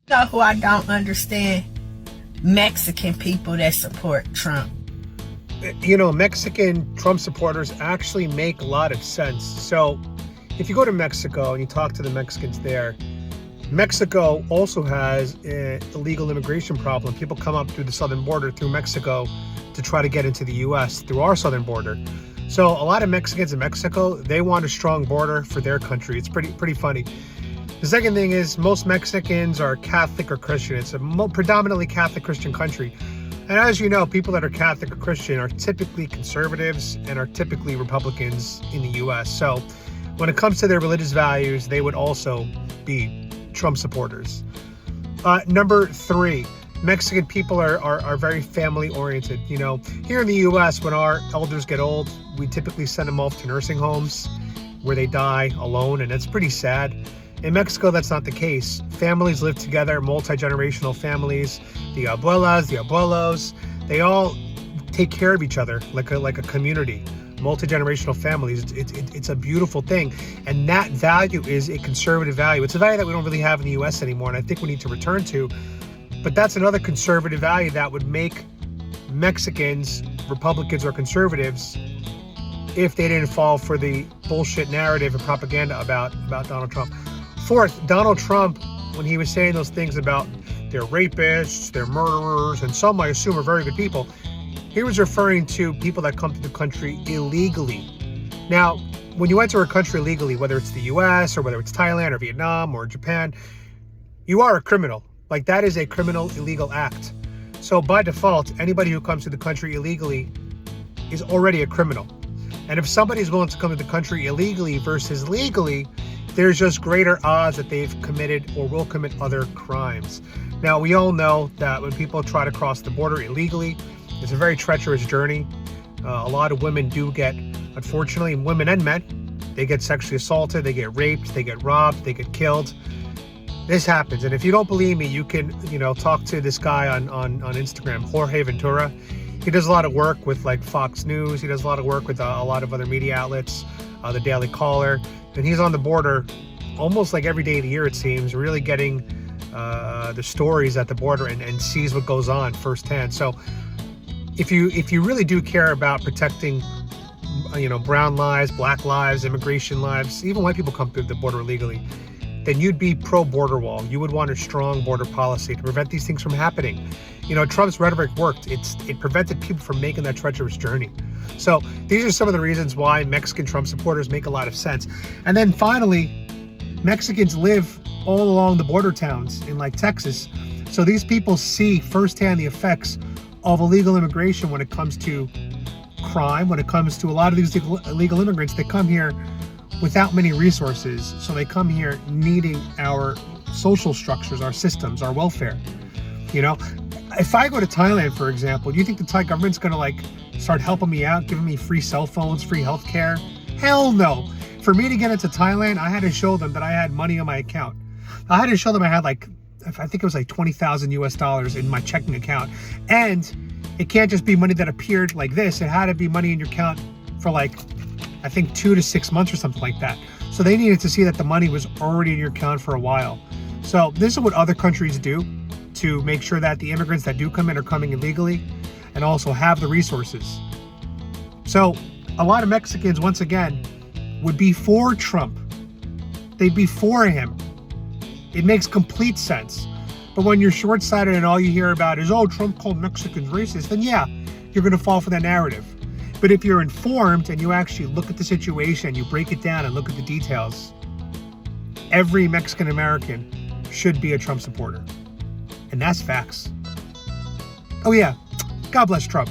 You know who I don't understand? Mexican people that support Trump. You know, Mexican Trump supporters actually make a lot of sense. So if you go to Mexico and you talk to the Mexicans there, Mexico also has an illegal immigration problem. People come up through the southern border through Mexico to try to get into the U.S. through our southern border. So a lot of Mexicans in Mexico, they want a strong border for their country. It's pretty funny. The second thing is most Mexicans are Catholic or Christian. It's a predominantly Catholic Christian country. And as you know, people that are Catholic or Christian are typically conservatives and are typically Republicans in the U.S. So when it comes to their religious values, they would also be Trump supporters. Number 3, Mexican people are very family oriented. You know, here in the U.S., when our elders get old, we typically send them off to nursing homes where they die alone, and it's pretty sad. In Mexico, that's not the case. Families live together, multi-generational families. The abuelas, the abuelos, they all take care of each other like a community. Multi-generational families, it's a beautiful thing, and that value is a conservative value. It's a value that we don't really have in the U.S. anymore, and I think we need to return to. But that's another conservative value that would make Mexicans Republicans or conservatives if they didn't fall for the bullshit narrative and propaganda about Donald Trump. Fourth, Donald Trump, when he was saying those things about they're rapists, they're murderers, and some I assume are very good people, he was referring to people that come to the country illegally. Now, when you enter a country illegally, whether it's the U.S. or whether it's Thailand or Vietnam or Japan, you are a criminal. Like, that is a criminal illegal act. So by default, anybody who comes to the country illegally is already a criminal. And if somebody is willing to come to the country illegally versus legally, there's just greater odds that they've committed or will commit other crimes. Now, we all know that when people try to cross the border illegally, it's a very treacherous journey. A lot of women do get, unfortunately, women and men, they get sexually assaulted, they get raped, they get robbed, they get killed. This happens. And if you don't believe me, you can, talk to this guy on Instagram, Jorge Ventura. He does a lot of work with like Fox News. He does a lot of work with a lot of other media outlets, the Daily Caller. And he's on the border almost like every day of the year, it seems, really getting the stories at the border and sees what goes on firsthand. So if you really do care about protecting, brown lives, black lives, immigration lives, even white people come through the border illegally, then you'd be pro-border wall. You would want a strong border policy to prevent these things from happening. Trump's rhetoric worked. It prevented people from making that treacherous journey. So these are some of the reasons why Mexican Trump supporters make a lot of sense. And then finally, Mexicans live all along the border towns in like Texas. So these people see firsthand the effects of illegal immigration when it comes to crime, when it comes to a lot of these illegal immigrants that come here without many resources. So they come here needing our social structures, our systems, our welfare. If I go to Thailand, for example, do you think the Thai government's going to start helping me out, giving me free cell phones, free healthcare? Hell no. For me to get into Thailand, I had to show them that I had money on my account. I had to show them I had I think it was like 20,000 US dollars in my checking account. And it can't just be money that appeared like this. It had to be money in your account for I think 2 to 6 months or something like that. So they needed to see that the money was already in your account for a while. So this is what other countries do to make sure that the immigrants that do come in are coming illegally and also have the resources. So a lot of Mexicans, once again, would be for Trump. They'd be for him. It makes complete sense. But when you're short-sighted and all you hear about is, Trump called Mexicans racist, then yeah, you're going to fall for that narrative. But if you're informed and you actually look at the situation, you break it down and look at the details, every Mexican American should be a Trump supporter. And that's facts. Oh yeah, God bless Trump.